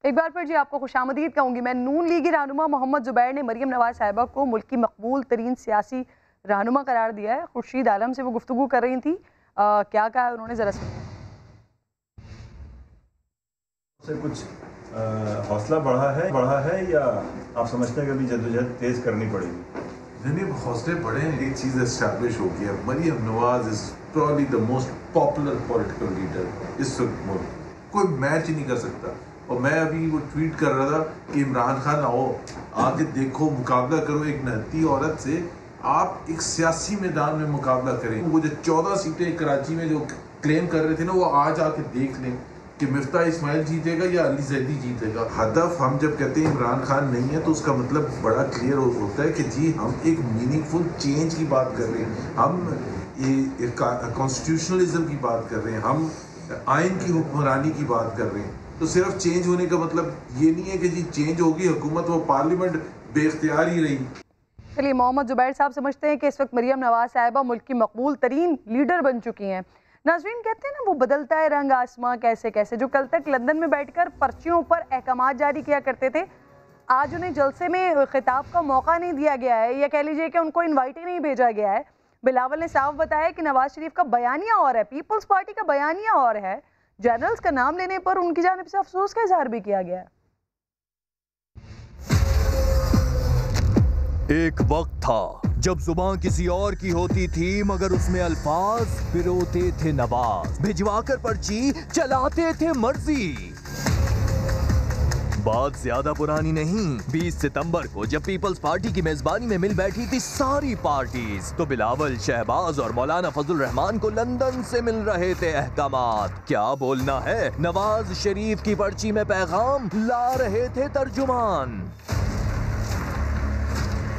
एक बार फिर जी आपको खुशामदीद कहूंगी मैं। नून लीगी रहनुमा मोहम्मद जुबैर ने मरियम नवाज साहिबा को मुल्क की मकबूल तरीन सियासी रहनुमा करार दिया है। खुर्शीद आलम से वो गुफ्तगू कर रही थी, क्या कहा उन्होंने, जरा सुनिए। कुछ हौसला बढ़ा है या आप समझते हैं कि अभी जद्दोजहद तेज करनी पड़ेगी? नहीं, हौसले बढ़े हैं। एक चीज़ एस्टैब्लिश हो गई है, Maryam Nawaz is probably the most popular political leader इस वक्त मुल्क, कोई मैच ही नहीं कर सकता। और मैं अभी वो ट्वीट कर रहा था कि इमरान खान आओ, आके देखो, मुकाबला करो एक नहती औरत से, आप एक सियासी मैदान में मुकाबला करें। वो जो 14 सीटें कराची में जो क्लेम कर रहे थे ना, वो आज आके देख लें कि मिफ्ता इस्माइल जीतेगा या अली जैदी जीतेगा। हदफ हम जब कहते हैं इमरान खान नहीं है तो उसका मतलब बड़ा क्लियर होता है कि जी हम एक मीनिंगफुल चेंज की बात कर रहे हैं, हम ये कॉन्स्टिट्यूशनलिज्म की बात कर रहे हैं, हम आइन की हुक्मरानी की बात कर रहे हैं। तो सिर्फ चेंज होने का मतलब ये नहीं है कि जी चेंज होगी हुकूमत, वो पार्लियामेंट बेख्तियार ही रही। चलिए, मोहम्मद जुबैर साहब समझते हैं कि इस वक्त मरियम नवाज साहिबा मुल्क की मकबूल तरीन लीडर बन चुकी हैं। नाज़रीन, कहते हैं ना वो बदलता है रंग आसमां कैसे कैसे। जो कल तक लंदन में बैठकर पर्चियों पर अहकामात जारी किया करते थे, आज उन्हें जलसे में खिताब का मौका नहीं दिया गया है, या कह लीजिए कि उनको इन्वाइट ही नहीं भेजा गया है। बिलावल ने साफ बताया कि नवाज शरीफ का बयानिया और है, पीपल्स पार्टी का बयानिया और है। जनरल्स का नाम लेने पर उनकी जानिब से अफसोस का इजहार भी किया गया है। एक वक्त था जब जुबान किसी और की होती थी, मगर उसमें अल्फाज पिरोते थे नवाज, भिजवाकर पर्ची चलाते थे मर्जी। बात ज्यादा पुरानी नहीं, 20 सितंबर को जब पीपल्स पार्टी की मेजबानी में मिल बैठी थी सारी पार्टीज, तो बिलावल, शहबाज और मौलाना फजल रहमान को लंदन से मिल रहे थे अहकामात। क्या बोलना है, नवाज शरीफ की पर्ची में पैगाम ला रहे थे तर्जुमान।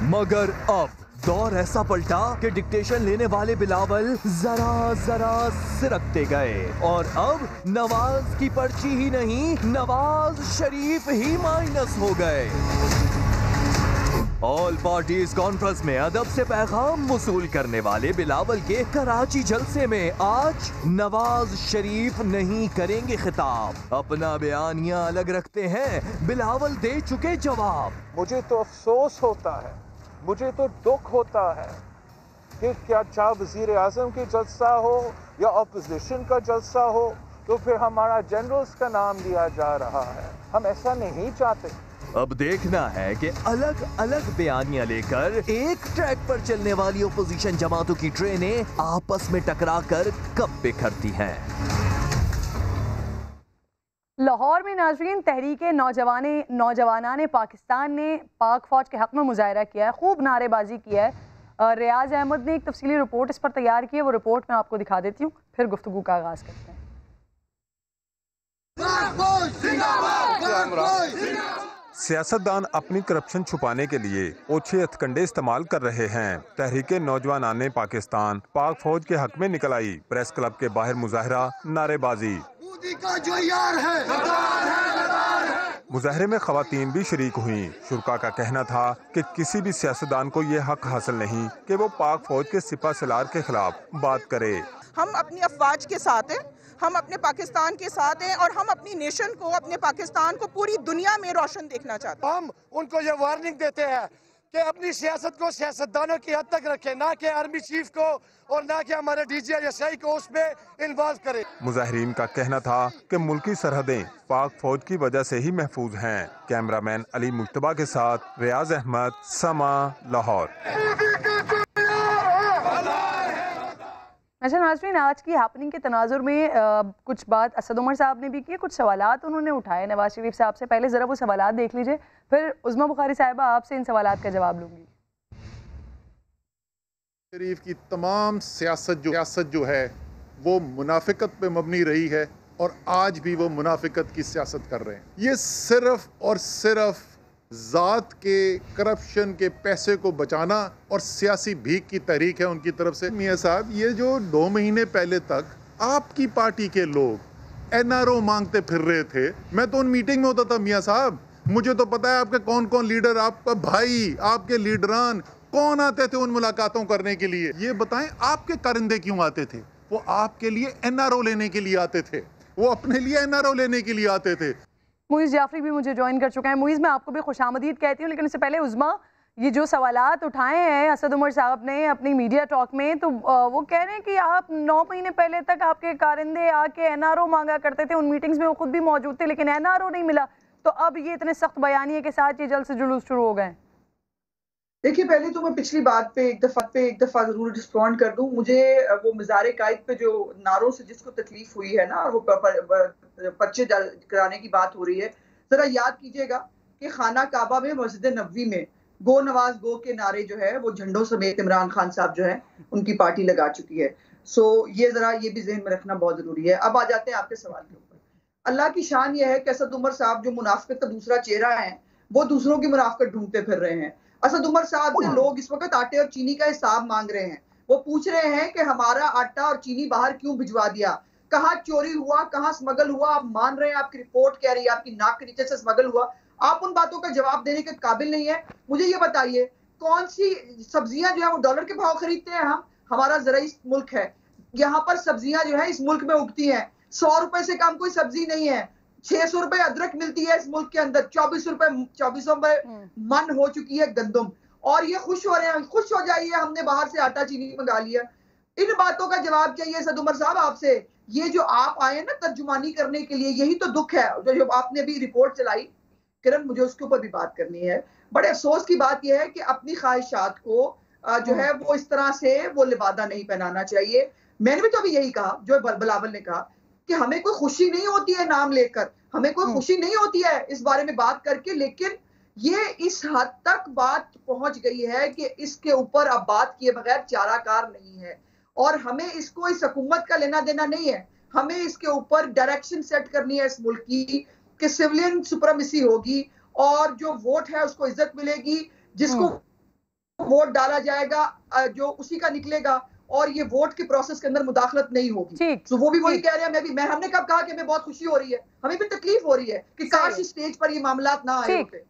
मगर अब दौर ऐसा पलटा कि डिक्टेशन लेने वाले बिलावल जरा जरा सिरकते गए, और अब नवाज की पर्ची ही नहीं, नवाज शरीफ ही माइनस हो गए। ऑल पार्टीज कॉन्फ्रेंस में अदब से पैगाम वसूल करने वाले बिलावल के कराची जलसे में आज नवाज शरीफ नहीं करेंगे खिताब। अपना बयानिया अलग रखते हैं, बिलावल दे चुके जवाब। मुझे तो अफसोस होता है, मुझे तो दुख होता है कि क्या चाहे वजीर आजम की जलसा हो या अपोजिशन का जलसा हो, तो फिर हमारा जनरल्स का नाम लिया जा रहा है। हम ऐसा नहीं चाहते। अब देखना है कि अलग अलग बयानियां लेकर एक ट्रैक पर चलने वाली ओपोजिशन जमातों की ट्रेनें आपस में टकराकर कब बिखरती हैं। लाहौर में नाज़रीन तहरीके नौजवानाने पाकिस्तान ने पाक फौज के हक में मुजाहरा किया है, खूब नारेबाजी किया है। रियाज अहमद ने एक तफसीली रिपोर्ट इस पर तैयार की है, वो रिपोर्ट मैं आपको दिखा देती हूँ, फिर गुफ्तगू का आगाज करते हैं। सियासतदान अपनी करप्शन छुपाने के लिए ओछे हथकंडे इस्तेमाल कर रहे हैं। तहरीके नौजवानाने पाकिस्तान पाक फौज के हक में निकल आई। प्रेस क्लब के बाहर मुजाहरा, नारेबाजी। का जो यार है, मुजाहरे में खवातीन भी शरीक हुई। शुरका का कहना था कि किसी भी सियासतदान को ये हक हासिल नहीं कि वो पाक फौज के सिपा सलार के खिलाफ बात करे। हम अपनी अफवाज के साथ हैं, हम अपने पाकिस्तान के साथ हैं, और हम अपनी नेशन को, अपने पाकिस्तान को पूरी दुनिया में रोशन देखना चाहते हैं। हम उनको ये वार्निंग देते हैं कि अपनी सियासत को सियासतदानों की हद तक रखें, ना कि आर्मी चीफ को और ना कि हमारे DGI को उसमें इन्वॉल्व करें। मुजाहिरीन का कहना था कि मुल्की सरहदें पाक फौज की वजह से ही महफूज हैं। कैमरामैन अली मुश्तबा के साथ रियाज अहमद, समा, लाहौर। अच्छा नाज़रीन, आज की हैपनिंग के तनाजुर में कुछ बात असद उमर साहब ने भी की, कुछ सवालात उन्होंने उठाए नवाज शरीफ साहब से। पहले ज़रा वो सवालात देख लीजिए, फिर उज़्मा बुखारी साहिबा आपसे इन सवालात का जवाब लूँगी। शरीफ की तमाम सियासत जो है वो मुनाफिकत पे मबनी रही है, और आज भी वो मुनाफिकत की सियासत कर रहे हैं। ये सिर्फ और सिर्फ ज़ात के करप्शन के पैसे को बचाना और सियासी भीख की तहरीक है उनकी तरफ से। मियाँ साहब, ये जो 2 महीने पहले तक आपकी पार्टी के लोग NRO मांगते फिर रहे थे, मैं तो उन मीटिंग में होता था मियाँ साहब, मुझे तो पता है आपके कौन कौन लीडर, आपका भाई, आपके लीडरान कौन आते थे उन मुलाकातों करने के लिए। ये बताएं, आपके कारिंदे क्यों आते थे? वो आपके लिए NRO लेने के लिए आते थे, वो अपने लिए NRO लेने के लिए आते थे। मुइज़ जाफरी भी मुझे ज्वाइन कर चुका है। मुइज़, मैं आपको भी खुशामदीद कहती हूँ, लेकिन इससे पहले उज़मा, ये जो सवालात उठाए हैं असद उमर साहब ने अपनी मीडिया टॉक में, तो वो कह रहे हैं कि आप 9 महीने पहले तक आपके कारिंदे आके एनआरओ मांगा करते थे, उन मीटिंग्स में वो खुद भी मौजूद थे, लेकिन एनआरओ नहीं मिला, तो अब ये इतने सख्त बयानिए के साथ ये जल्द से जुलूस शुरू हो गए। देखिए, पहले तो मैं पिछली बात पे एक दफा जरूर रिस्पॉन्ड कर दूं। मुझे वो मज़ार कायद पे जो नारों से जिसको तकलीफ हुई है ना, वो पर्चे कराने की बात हो रही है, जरा याद कीजिएगा कि खाना काबा में, मस्जिद नबवी में गो नवाज गो के नारे जो है वो झंडों समेत इमरान खान साहब जो है उनकी पार्टी लगा चुकी है। सो ये जरा ये भी जहन में रखना बहुत जरूरी है। अब आ जाते हैं आपके सवाल के ऊपर। अल्लाह की शान ये है कि असद उमर साहब जो मुनाफिकत का दूसरा चेहरा है, वो दूसरों की मुनाफिकत ढूंढते फिर रहे हैं। असद उमर साहब से लोग इस वक्त आटे और चीनी का हिसाब मांग रहे हैं। वो पूछ रहे हैं कि हमारा आटा और चीनी बाहर क्यों भिजवा दिया, कहाँ चोरी हुआ, कहाँ स्मगल हुआ। आप मान रहे हैं, आपकी रिपोर्ट कह रही है आपकी नाक के नीचे से स्मगल हुआ। आप उन बातों का जवाब देने के काबिल नहीं है। मुझे ये बताइए, कौन सी सब्जियां जो है वो डॉलर के भाव खरीदते हैं हम? हमारा ज़राई मुल्क है, यहाँ पर सब्जियां जो है इस मुल्क में उगती हैं। 100 रुपए से कम कोई सब्जी नहीं है। 600 रुपए अदरक मिलती है इस मुल्क के अंदर। 2400 रुपए मन हो चुकी है गंदम, और ये खुश हो रहे हैं। खुश हो जाइए, हमने बाहर से आटा चीनी मंगा लिया। इन बातों का जवाब चाहिए असद उमर साहब आपसे। ये जो आप आए ना तर्जुमानी करने के लिए, यही तो दुख है। जो आपने अभी रिपोर्ट चलाई किरण, मुझे उसके ऊपर भी बात करनी है। बड़े अफसोस की बात यह है कि अपनी ख्वाहिशात को जो है वो इस तरह से वो लिबादा नहीं पहनाना चाहिए। मैंने भी तो अभी यही कहा जो बिलावल ने कहा कि हमें कोई खुशी नहीं होती है नाम लेकर, हमें कोई खुशी नहीं होती है इस बारे में बात करके, लेकिन ये इस हद तक बात पहुंच गई है कि इसके ऊपर अब बात किए बगैर चाराकार नहीं है। और हमें इसको इस हुकूमत का लेना देना नहीं है। हमें इसके ऊपर डायरेक्शन सेट करनी है इस मुल्क की कि सिविलियन सुपरमेसी होगी और जो वोट है उसको इज्जत मिलेगी। जिसको वोट डाला जाएगा जो उसी का निकलेगा, और ये वोट के प्रोसेस के अंदर मुदाखलत नहीं होगी। तो वो भी वही कह रहे हैं। हमने कब कहा कि हमें बहुत खुशी हो रही है? हमें भी तकलीफ हो रही है कि काश इस स्टेज पर ये मामलात ना आए होते।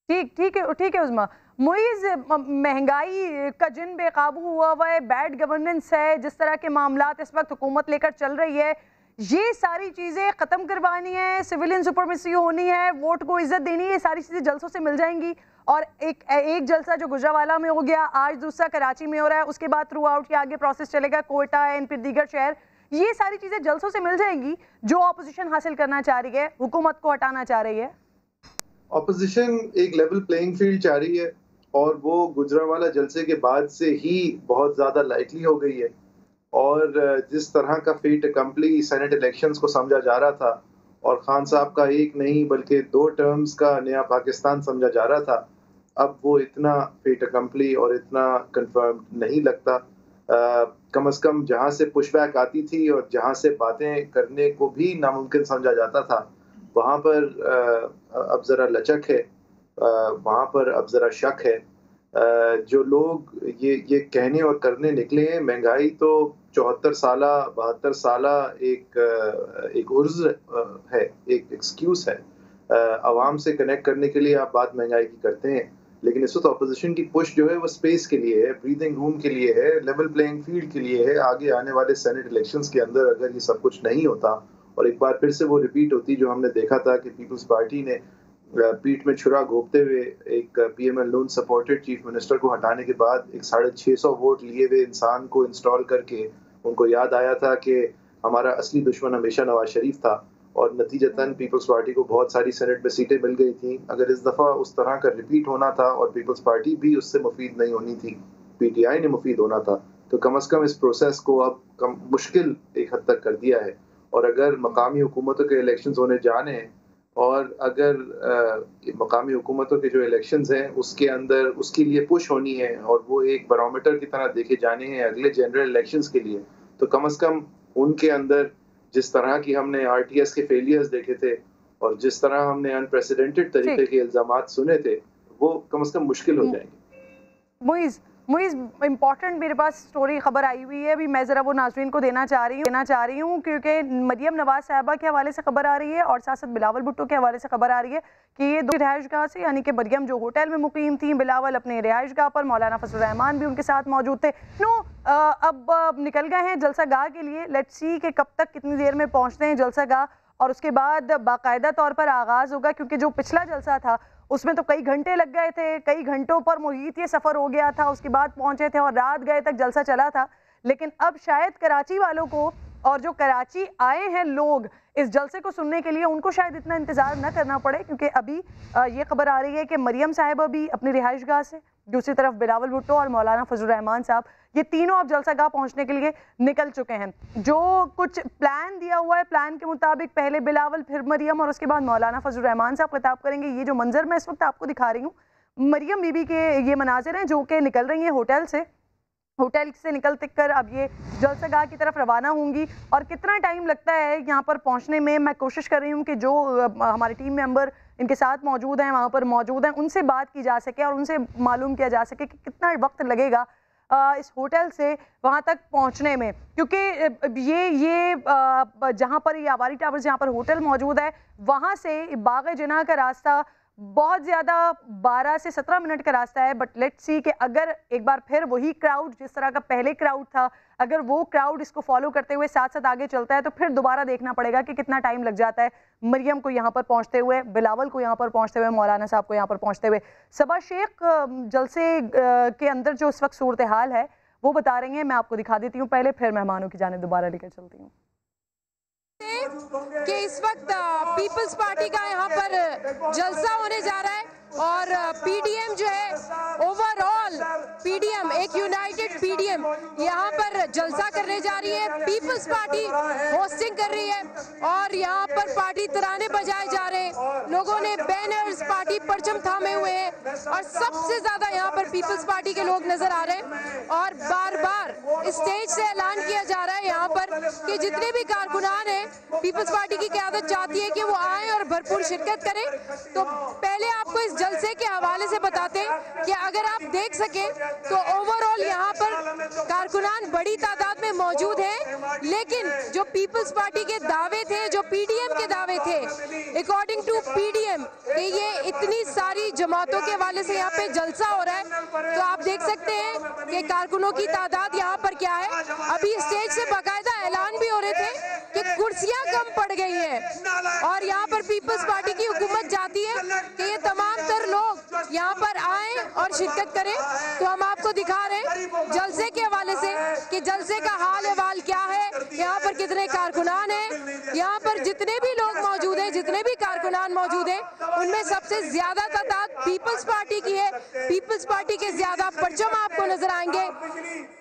ठीक है उज़मा। मुइज़, महंगाई का जिन बेकाबू हुआ है, बैड गवर्नेंस है, जिस तरह के मामलात इस वक्त हुकूमत लेकर चल रही है, ये सारी चीज़ें ख़त्म करवानी है, सिविलियन सुपरमेसी होनी है, वोट को इज्जत देनी है, ये सारी चीज़ें जलसों से मिल जाएंगी। और एक जलसा जो गुजरावाला में हो गया, आज दूसरा कराची में हो रहा है, उसके बाद थ्रू आउट के आगे प्रोसेस चलेगा कोयटा एंड फिर दीगर शहर। ये सारी चीज़ें जलसों से मिल जाएंगी जो अपोजिशन हासिल करना चाह रही है, हुकूमत को हटाना चाह रही है। अपोजिशन एक लेवल प्लेइंग फील्ड चाह रही है, और वो गुजरावाला जलसे के बाद से ही बहुत ज़्यादा लाइकली हो गई है। और जिस तरह का फेट अकम्पली सेनेट इलेक्शंस को समझा जा रहा था, और खान साहब का एक नहीं बल्कि 2 टर्म्स का नया पाकिस्तान समझा जा रहा था, अब वो इतना फेट अकम्पली और इतना कंफर्म नहीं लगता। कम से कम जहाँ से पुशबैक आती थी और जहाँ से बातें करने को भी नामुमकिन समझा जाता था, वहाँ पर अब ज़रा लचक है, वहाँ पर अब ज़रा शक है। जो लोग ये कहने और करने निकले हैं, महंगाई तो 74 साला 72 साला एक उर्ज है, एक एक्सक्यूज़ है। आवाम से कनेक्ट करने के लिए आप बात महंगाई की करते हैं, लेकिन इस वक्त अपोजिशन की पुश जो है वो स्पेस के लिए है, ब्रीदिंग रूम के लिए है, लेवल प्लेइंग फील्ड के लिए है। आगे आने वाले सेनेट इलेक्शंस के अंदर अगर ये सब कुछ नहीं होता और एक बार फिर से वो रिपीट होती जो हमने देखा था कि पीपल्स पार्टी ने पीठ में छुरा घोंपते हुए एक PML loan supported chief minister को हटाने के बाद एक 650 वोट लिए हुए इंसान को इंस्टॉल करके उनको याद आया था कि हमारा असली दुश्मन हमेशा नवाज शरीफ था, और नतीजतन पीपल्स पार्टी को बहुत सारी सेनेट में सीटें मिल गई थी। अगर इस दफ़ा उस तरह का रिपीट होना था और पीपल्स पार्टी भी उससे मुफीद नहीं होनी थी, पीटीआई ने मुफीद होना था, तो कम से कम इस प्रोसेस को अब मुश्किल एक हद तक कर दिया है। और अगर मकामी हुकूमतों के इलेक्शंस होने जाने हैं, और अगर मकामी हुकूमतों के जो इलेक्शंस हैं उसके अंदर उसके लिए पुश होनी है और वो एक बैरोमीटर की तरह देखे जाने हैं अगले जनरल इलेक्शंस के लिए, तो कम से कम उनके अंदर जिस तरह की हमने आरटीएस के फेलियर्स देखे थे और जिस तरह हमने अनप्रेसिडेंटेड तरीके के इल्जामात सुने थे, वो कम से कम मुश्किल हो जाएंगे। मुइज़, इम्पॉर्टेंट मेरे पास स्टोरी खबर आई हुई है, अभी मैं ज़रा वो नाज़रीन को देना चाह रही हूँ क्योंकि मरियम नवाज साहिबा के हवाले से खबर आ रही है और साथ साथ बिलावल भुट्टो के हवाले से खबर आ रही है कि ये 2 रिहाइशगाह से, यानी कि मरियम जो होटल में मुकीम थी, बिलावल अपने रिहाइशगाह पर, मौलाना फजल रहमान भी उनके साथ मौजूद थे। अब निकल गए हैं जलसा गाह के लिए। लेट्स सी कि कब तक कितनी देर में पहुँचते हैं जलसा गाह और उसके बाद बाकायदा तौर पर आगाज़ होगा, क्योंकि जो पिछला जलसा था उसमें तो कई घंटे लग गए थे, कई घंटों पर मुहीत ये सफ़र हो गया था, उसके बाद पहुंचे थे और रात गए तक जलसा चला था। लेकिन अब शायद कराची वालों को और जो कराची आए हैं लोग इस जलसे को सुनने के लिए, उनको शायद इतना इंतज़ार न करना पड़े, क्योंकि अभी ये खबर आ रही है कि मरियम साहिबा भी अपनी रिहाइशगाह से, दूसरी तरफ बिलावल भुट्टो और मौलाना फजल रहमान साहब, ये तीनों अब जलसा गाह पहुंचने के लिए निकल चुके हैं। जो कुछ प्लान दिया हुआ है, प्लान के मुताबिक पहले बिलावल, फिर मरियम और उसके बाद मौलाना फजल रहमान साहब खिताब करेंगे। ये जो मंजर मैं इस वक्त आपको दिखा रही हूँ, मरियम बीबी के ये मनाजिर हैं जो कि निकल रही हैं होटल से निकल कर अब ये जलसा गाह की तरफ रवाना होंगी। और कितना टाइम लगता है यहाँ पर पहुँचने में, मैं कोशिश कर रही हूँ कि जो हमारे टीम मेंबर इनके साथ मौजूद हैं, वहाँ पर मौजूद हैं, उनसे बात की जा सके और उनसे मालूम किया जा सके कि कितना वक्त लगेगा इस होटल से वहाँ तक पहुँचने में। क्योंकि ये जहाँ पर ये आवारी टावर्स, जहाँ पर होटल मौजूद है, वहाँ से बाग जिना का रास्ता बहुत ज़्यादा 12 से 17 मिनट का रास्ता है। बट लेट्स सी कि अगर एक बार फिर वही क्राउड, जिस तरह का पहले क्राउड था, अगर वो क्राउड इसको फॉलो करते हुए साथ साथ आगे चलता है तो फिर दोबारा देखना पड़ेगा कि कितना टाइम लग जाता है मरियम को यहाँ पर पहुँचते हुए, बिलावल को यहाँ पर पहुँचते हुए, मौलाना साहब को यहाँ पर पहुँचते हुए। सबा शेख जलसे के अंदर जो इस वक्त सूरत हाल है वो बता रही हैं, मैं आपको दिखा देती हूँ पहले, फिर मेहमानों की जानिब दोबारा लेकर चलती हूँ। कि इस वक्त पीपल्स पार्टी का यहाँ पर जलसा होने जा रहा है और पीडीएम जो है, ओवरऑल पीडीएम, एक यूनाइटेड पीडीएम यहाँ पर जलसा करने जा रही है। पीपल्स पार्टी होस्टिंग कर रही है और यहाँ पर पार्टी तराने बजाए जा रहे हैं, लोगों ने बैनर्स, पार्टी परचम थामे हुए हैं और सबसे ज्यादा यहाँ पर पीपल्स पार्टी के लोग नजर आ रहे हैं। और बार बार स्टेज से ऐलान किया जा रहा है यहाँ पर कि जितने भी कारकुनान हैं, पीपल्स पार्टी की क़यादत चाहती है कि वो आए और भरपूर शिरकत करें। तो पहले आपको इस जलसे के हवाले से बताते हैं कि अगर आप देख सकें तो ओवरऑल यहाँ पर कारकुनान बड़ी तादाद में मौजूद हैं, लेकिन जो पीपल्स पार्टी के दावे थे, जो पीडीएम के दावे थे, अकॉर्डिंग टू पीडीएम, कि ये इतनी सारी जमातों के हवाले से यहाँ पे जलसा हो रहा है, तो आप देख सकते हैं कि कारकुनों की तादाद यहाँ पर क्या है। अभी स्टेज से बाकायदा ऐलान भी हो रहे थे कि कुर्सियां कम पड़ गई हैं और यहाँ पर पीपल्स पार्टी की हुकूमत चाहती है कि ये तमाम तर लोग यहाँ पर आएं और शिरकत करें। तो हम आपको दिखा रहे हैं जलसे के हवाले से कि जलसे का हाल अहवाल क्या है, यहाँ पर कितने कारकुनान हैं, यहाँ पर जितने भी लोग मौजूद हैं, जितने भी कारकुनान मौजूद हैं, उनमें सबसे ज्यादा तादाद पीपल्स पार्टी की है। पीपल्स पार्टी के ज्यादा परचम आपको नजर आएंगे।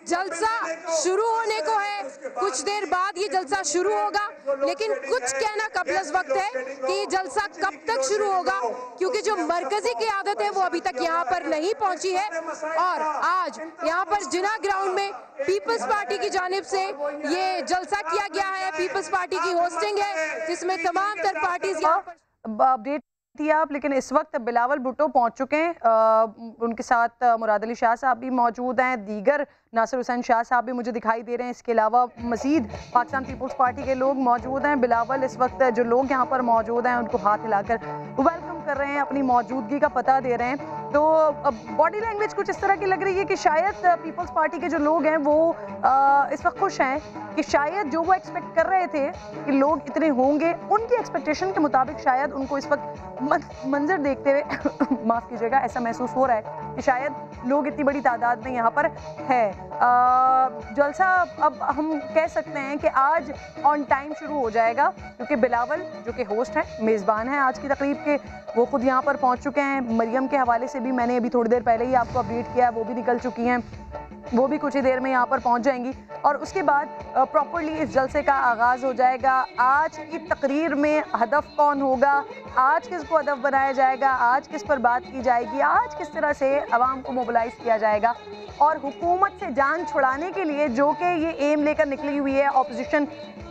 जलसा शुरू होने को है, कुछ देर बाद ये जलसा शुरू होगा, लेकिन कुछ कहना कबलस वक्त है कि ये जलसा कब तक शुरू होगा, क्योंकि जो मरकजी क़यादत है वो अभी तक यहाँ पर नहीं पहुंची है। और आज यहाँ पर जिना ग्राउंड में पीपल्स पार्टी की जानिब से ये जलसा किया गया है। पीपल्स पार्टी की होस्टिंग है जिसमें तमाम तर पार्टीज यहाँ पर अपडेट थी आप, लेकिन इस वक्त बिलावल भुट्टो पहुंच चुके हैं, उनके साथ मुराद अली शाह साहब भी मौजूद हैं, दीगर नासिर हुसैन शाह साहब भी मुझे दिखाई दे रहे हैं। इसके अलावा मजीद पाकिस्तान पीपल्स पार्टी के लोग मौजूद हैं। बिलावल इस वक्त जो लोग यहाँ पर मौजूद हैं उनको हाथ हिलाकर वेलकम कर रहे हैं, अपनी मौजूदगी का पता दे रहे हैं। तो बॉडी लैंग्वेज कुछ इस तरह की लग रही है कि शायद पीपल्स पार्टी के जो लोग हैं वो इस वक्त खुश हैं कि शायद जो वो एक्सपेक्ट कर रहे थे कि लोग इतने होंगे, उनकी एक्सपेक्टेशन के मुताबिक शायद उनको इस वक्त मंजर देखते हुए माफ़ कीजिएगा, ऐसा महसूस हो रहा है कि शायद लोग इतनी बड़ी तादाद में यहाँ पर है। जलसा अब हम कह सकते हैं कि आज ऑन टाइम शुरू हो जाएगा, क्योंकि बिलावल जो कि होस्ट हैं, मेज़बान हैं आज की तकरीब के, वो खुद यहाँ पर पहुँच चुके हैं। मरियम के हवाले से भी मैंने अभी थोड़ी देर पहले ही आपको अपडेट किया है, वो भी निकल चुकी हैं, वो भी कुछ ही देर में यहाँ पर पहुँच जाएंगी और उसके बाद प्रॉपर्ली इस जलसे का आगाज़ हो जाएगा। आज की तकरीर में हदफ कौन होगा, आज किसको हदफ बनाया जाएगा, आज किस पर बात की जाएगी, आज किस तरह से अवाम को मोबिलाइज किया जाएगा और हुकूमत से जान छुड़ाने के लिए जो कि ये एम लेकर निकली हुई है ऑपोजिशन,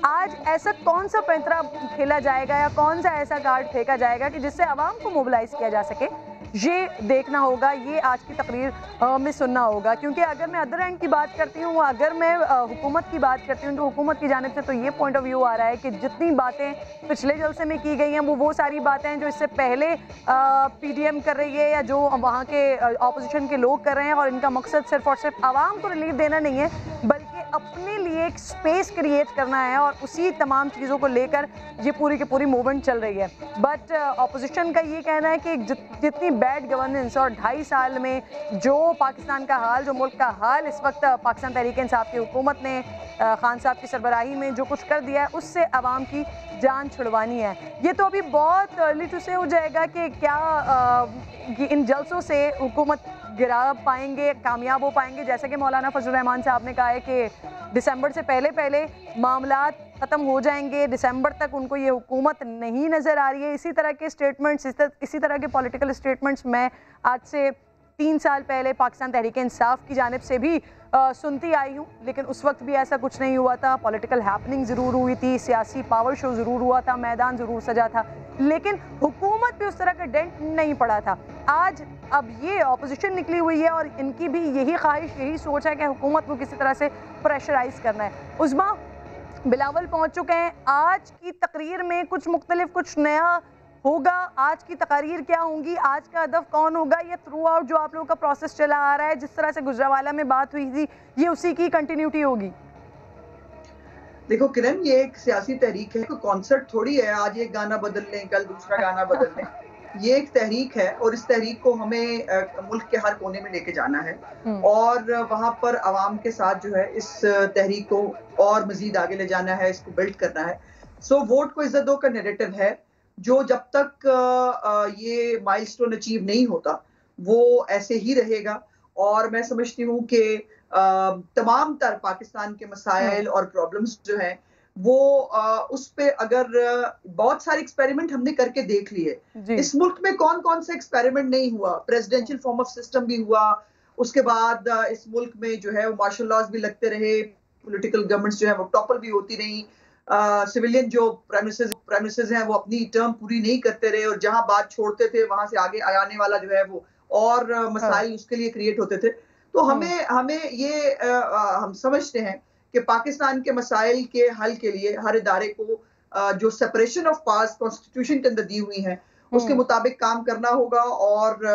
आज ऐसा कौन सा पैंतरा खेला जाएगा या कौन सा ऐसा कार्ड फेंका जाएगा कि जिससे अवाम को मोबिलाइज किया जा सके, ये देखना होगा, ये आज की तकरीर में सुनना होगा। क्योंकि अगर मैं अदर एंड की बात करती हूँ, अगर मैं हुकूमत की बात करती हूँ, तो हुकूमत की जानिब से तो ये पॉइंट ऑफ व्यू आ रहा है कि जितनी बातें पिछले जलसे में की गई हैं वो सारी बातें हैं जो इससे पहले पीडीएम कर रही है या जो वहाँ के ऑपोजिशन के लोग कर रहे हैं, और इनका मकसद सिर्फ और सिर्फ आवाम को रिलीफ देना नहीं है, बल्कि अपने लिए एक स्पेस क्रिएट करना है और उसी तमाम चीज़ों को लेकर ये पूरी की पूरी मूवमेंट चल रही है। बट ऑपोजिशन का ये कहना है कि जितनी बैड गवर्नेंस और 2.5 साल में जो पाकिस्तान का हाल, जो मुल्क का हाल इस वक्त पाकिस्तान तहरीक इंसाफ की हुकूमत ने खान साहब की सरबराही में जो कुछ कर दिया है उससे आवाम की जान छुड़वानी है। ये तो अभी बहुत अर्ली टू से हो जाएगा कि क्या इन जलसों से हुकूमत गिरा पाएंगे, कामयाब हो पाएंगे। जैसे कि मौलाना फजलुर रहमान साहब ने कहा है कि दिसंबर से पहले मामलात ख़त्म हो जाएंगे, दिसंबर तक उनको ये हुकूमत नहीं नज़र आ रही है। इसी तरह के स्टेटमेंट्स, इसी तरह के पॉलिटिकल स्टेटमेंट्स मैं आज से 3 साल पहले पाकिस्तान तहरीक इंसाफ की जानिब से भी सुनती आई हूँ, लेकिन उस वक्त भी ऐसा कुछ नहीं हुआ था। पॉलिटिकल हैपनिंग ज़रूर हुई थी, सियासी पावर शो ज़रूर हुआ था, मैदान ज़रूर सजा था, लेकिन हुकूमत पे उस तरह का डेंट नहीं पड़ा था। आज अब ये ऑपोजिशन निकली हुई है और इनकी भी यही ख्वाहिश, यही सोच है कि हुकूमत को किसी तरह से प्रेशराइज करना है। उस्मा, बिलावल पहुँच चुके हैं। आज की तकरीर में कुछ मुख्तलिफ, कुछ नया होगा। आज की तकारीर क्या होंगी, आज का हदफ कौन होगा, ये थ्रू आउट जो आप लोगों का प्रोसेस चला आ रहा है, जिस तरह से गुजरावाला में बात हुई थी, ये उसी की कंटिन्यूटी होगी? देखो किरण, ये एक सियासी तहरीक है, कोई कॉन्सर्ट थोड़ी है आज एक गाना बदल लें कल दूसरा गाना बदल लें। ये एक तहरीक है और इस तहरीक को हमें मुल्क के हर कोने में लेके जाना है और वहाँ पर आवाम के साथ जो है इस तहरीक को और मजीद आगे ले जाना है, इसको बिल्ड करना है। सो वोट को इज्जत दो का नैरेटिव है जो जब तक ये माइलस्टोन अचीव नहीं होता वो ऐसे ही रहेगा। और मैं समझती हूँ कि तमाम तर पाकिस्तान के मसाइल और प्रॉब्लम्स जो हैं वो उस पे अगर बहुत सारे एक्सपेरिमेंट हमने करके देख लिए। इस मुल्क में कौन कौन सा एक्सपेरिमेंट नहीं हुआ? प्रेसिडेंशियल फॉर्म ऑफ सिस्टम भी हुआ, उसके बाद इस मुल्क में जो है वो मार्शल लॉज भी लगते रहे, पॉलिटिकल गवर्नमेंट्स जो है वो टॉपल भी होती रही, सिविलियन जो प्राइम मिनिस्टर्स हैं वो अपनी टर्म पूरी नहीं करते रहे और जहां बात छोड़ते थे वहां से आगे आने वाला जो है वो और मसाइल उसके लिए क्रिएट होते थे। तो हमें ये हम समझते हैं कि पाकिस्तान के मसाइल के हल के लिए हर इदारे को जो सेपरेशन ऑफ पावर्स कॉन्स्टिट्यूशन के अंदर दी हुई है उसके मुताबिक काम करना होगा और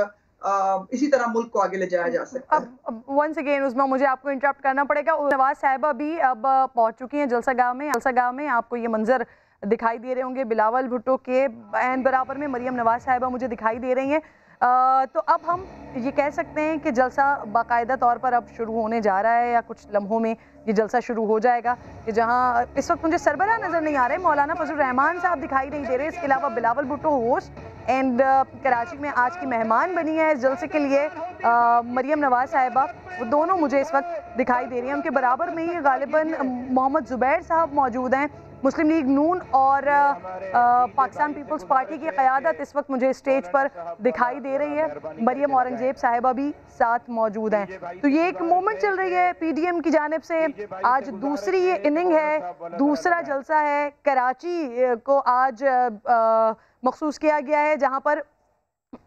इसी तरह मुल्क को आगे ले जाया जा सकता है। अब वंस अगेन उस्मा, मुझे आपको इंटरप्ट करना पड़ेगा। नवाज साहिबा भी अब पहुंच चुकी हैं जलसागाह में आपको ये मंजर दिखाई दे रहे होंगे बिलावल भुट्टो के एंड बराबर में मरियम नवाज साहिबा मुझे दिखाई दे रही हैं। तो अब हम ये कह सकते हैं कि जलसा बाकायदा तौर पर अब शुरू होने जा रहा है या कुछ लम्हों में ये जलसा शुरू हो जाएगा कि जहां इस वक्त मुझे सरबराह नज़र नहीं आ रहे, मौलाना फजलुर रहमान साहब दिखाई नहीं दे रहे, इसके अलावा बिलावल भुट्टो होस्ट एंड कराची में आज की मेहमान बनी है इस जलसे के लिए मरियम नवाज साहिबा, वो दोनों मुझे इस वक्त दिखाई दे रही हैं। उनके बराबर में ही गालिबन मोहम्मद ज़ुबैर साहब मौजूद हैं। मुस्लिम लीग नून और पाकिस्तान पीपल्स पार्टी की क़यादत इस वक्त मुझे स्टेज पर दिखाई दे रही है। मरियम औरंगजेब साहिबा भी साथ मौजूद हैं। तो ये एक मोमेंट चल रही है पीडीएम की जानिब से। आज दूसरी ये इनिंग है, दूसरा जलसा है। कराची को आज मखसूस किया गया है जहाँ पर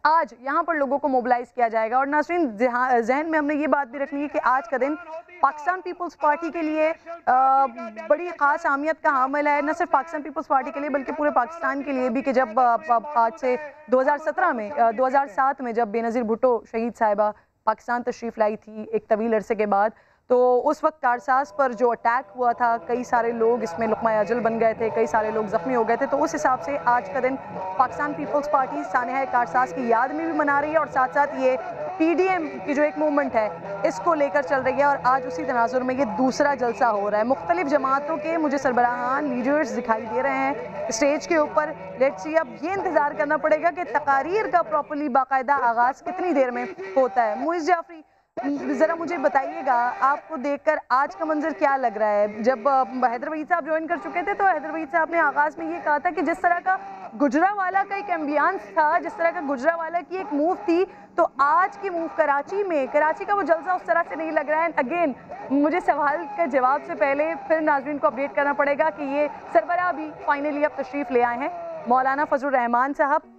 आज यहाँ पर लोगों को मोबिलाइज किया जाएगा। और नाज़रीन, जहन में हमने ये बात भी रखनी है कि आज का दिन पाकिस्तान पीपल्स पार्टी के लिए बड़ी ख़ास अहमियत का हामिल है, न सिर्फ पाकिस्तान पीपल्स पार्टी के लिए बल्कि पूरे पाकिस्तान के लिए भी कि जब आज से 2007 में जब बेनज़ीर भुट्टो शहीद साहिबा पाकिस्तान तशरीफ़ लाई थी एक तवील अरसे के बाद, तो उस वक्त कारसाज पर जो अटैक हुआ था कई सारे लोग इसमें लुक़मा अजल बन गए थे, कई सारे लोग ज़ख्मी हो गए थे। तो उस हिसाब से आज का दिन पाकिस्तान पीपल्स पार्टी सानहा कारसाज की याद में भी मना रही है और साथ साथ ये पीडीएम की जो एक मूवमेंट है इसको लेकर चल रही है। और आज उसी तनाजुर में ये दूसरा जलसा हो रहा है। मुख्तलिफ जमातों के मुझे सरबराहान लीडर्स दिखाई दे रहे हैं स्टेज के ऊपर। लेट्स सी, अब ये इंतज़ार करना पड़ेगा कि तकारीर का प्रॉपरली बाकायदा आगाज़ कितनी देर में होता है। मुइज़ जाफरी, ज़रा मुझे बताइएगा, आपको देखकर आज का मंजर क्या लग रहा है? जब हैदर वहीद साहब ज्वाइन कर चुके थे तो हैदर वहीद साहब ने आगाज़ में ये कहा था कि जिस तरह का गुजरावाला का एक एम्बियंस था, जिस तरह का गुजरावाला की एक मूव थी, तो आज की मूव कराची का वो जलसा उस तरह से नहीं लग रहा है। अगेन मुझे सवाल के जवाब से पहले फिर नाज़रीन को अपडेट करना पड़ेगा कि ये सरबराह भी फाइनली अब तशरीफ़ ले आए हैं। मौलाना फजलुर रहमान साहब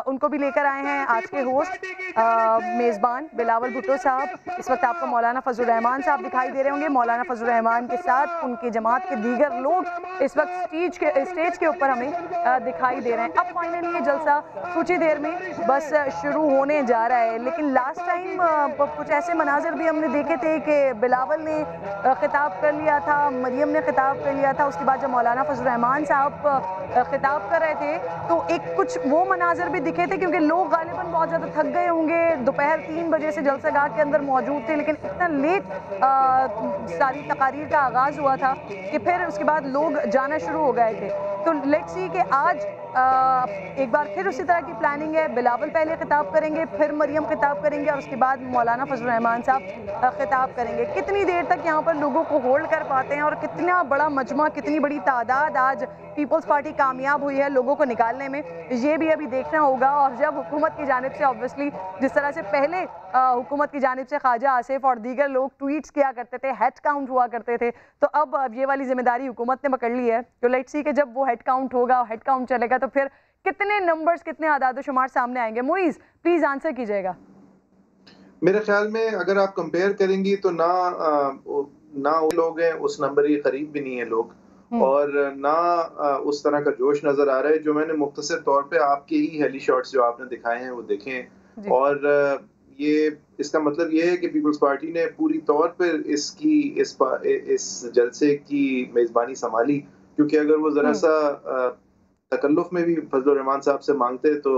उनको भी लेकर आए हैं आज के होस्ट। मेज़बान बिलावल भुट्टो साहब, इस वक्त आपको मौलाना फजलुर रहमान साहब दिखाई दे रहे होंगे। मौलाना फजलुर रहमान के साथ उनकी जमात के दीगर लोग इस वक्त स्टेज के ऊपर हमें दिखाई दे रहे हैं। अब फाइनली ये जलसा कुछ ही देर में बस शुरू होने जा रहा है, लेकिन लास्ट टाइम कुछ ऐसे मनाजिर भी हमने देखे थे कि बिलावल ने खिताब कर लिया था, मरियम ने खिताब कर लिया था, उसके बाद जब मौलाना फजलुर रहमान साहब खिताब कर रहे थे तो एक कुछ वो मनाजिर भी दिखे थे, क्योंकि लोग गालिबन बहुत ज़्यादा थक गए होंगे, दोपहर 3 बजे से जलसागाह के अंदर मौजूद थे, लेकिन इतना लेट सारी तकारीर का आगाज़ हुआ था कि फिर उसके बाद लोग जाना शुरू हो गए थे। तो लेट्स सी कि आज एक बार फिर उसी तरह की प्लानिंग है। बिलावल पहले खिताब करेंगे, फिर मरियम खिताब करेंगे और उसके बाद मौलाना फजलुर रहमान साहब खिताब करेंगे। कितनी देर तक यहाँ पर लोगों को होल्ड कर पाते हैं और कितना बड़ा मजमा, कितनी बड़ी तादाद आज पीपल्स पार्टी कामयाब हुई है लोगों को निकालने में, ये भी अभी देखना होगा। और जब हुकूमत की जानिब से ऑब्वियसली जिस तरह से पहले हुकूमत की जानिब से ख्वाजा आसिफ और दीगर लोग ट्वीट्स किया करते थे, हेड काउंट हुआ करते थे, तो अब ये वाली जिम्मेदारी हुकूमत ने पकड़ ली है। तो लेट्स सी कि जब वो हेड काउंट होगा, हेड काउंट चलेगा, तो फिर कितने नंबर्स, कितने आदाद शुमार सामने आएंगे। मुइज़ प्लीज आंसर कीजिएगा। मेरे ख्याल में अगर आप कंपेयर करेंगी तो ना वो लोग हैं, उस नंबर के करीब भी नहीं है लोग, और ना उस तरह का जोश नजर आ रहा है जो मैंने मुख्तसर तौर पे आपके ही हेली शॉट्स जो आपने दिखाए हैं वो देखें। और ये इसका मतलब ये है कि पीपल्स पार्टी ने पूरी तौर पर इस जलसे की मेज़बानी संभाली, क्योंकि अगर वो ज़रा सा तकल्लुफ़ में भी फजलुर रहमान साहब से मांगते तो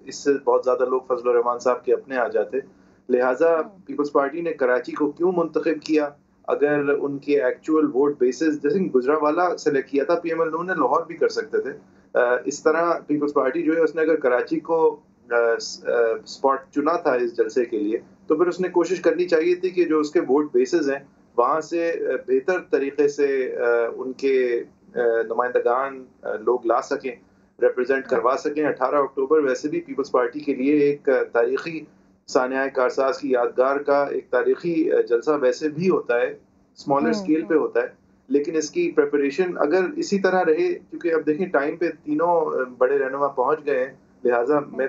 इससे बहुत ज़्यादा लोग फजलुर रहमान साहब के अपने आ जाते। लिहाजा पीपल्स पार्टी ने कराची को क्यों मुंतखब किया? अगर उनके एक्चुअल वोट बेसिस, जैसे गुजरावाला सेलेक्ट किया था पीएमएल ने, लाहौर भी कर सकते थे। इस तरह पीपल्स पार्टी जो है उसने अगर कराची को स्पॉट चुना था इस जलसे के लिए, तो फिर उसने कोशिश करनी चाहिए थी कि जो उसके वोट बेसिस हैं वहाँ से बेहतर तरीके से उनके नुमाइंदगान लोग ला सकें, रिप्रेजेंट करवा सकें। 18 अक्टूबर वैसे भी पीपल्स पार्टी के लिए एक तारीखी सानिया कारसाज की यादगार का एक तारीखी जलसा वैसे भी होता है, स्मॉलर स्केल पे होता है, लेकिन इसकी प्रिपरेशन अगर इसी तरह रहे, क्योंकि अब देखें टाइम पे तीनों बड़े रहनुमा पहुंच गए हैं, लिहाजा मैं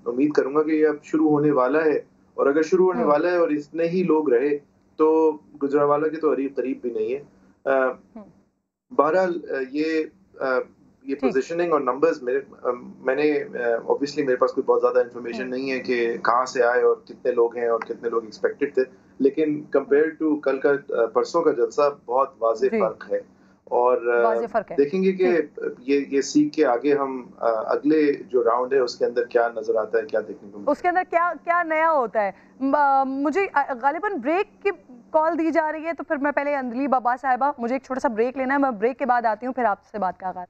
उम्मीद करूंगा कि ये अब शुरू होने वाला है, और अगर शुरू होने वाला है और इतने ही लोग रहे तो गुजरावाला के तो करीब भी नहीं है। बहरहाल ये पोजीशनिंग और नंबर्स मैंने ऑब्वियसली मेरे पास कोई बहुत ज़्यादा इन्फॉर्मेशन नहीं है कि कहाँ से आए और कितने लोग हैं और कितने लोग एक्सपेक्टेड थे, लेकिन कंपेयर टू कल का परसों का जलसा बहुत वाज़ेह फ़र्क है। और देखेंगे कि ये सीख के आगे हम अगले जो राउंड है उसके अंदर क्या नजर आता है, क्या देखने को, उसके अंदर क्या नया होता है। मुझे गालिबन ब्रेक की कॉल दी जा रही है, तो फिर मैं पहले अंजलि बाबा साहिबा, मुझे एक छोटा सा ब्रेक लेना है, मैं ब्रेक के बाद आती हूँ, फिर आपसे बात का आगाज।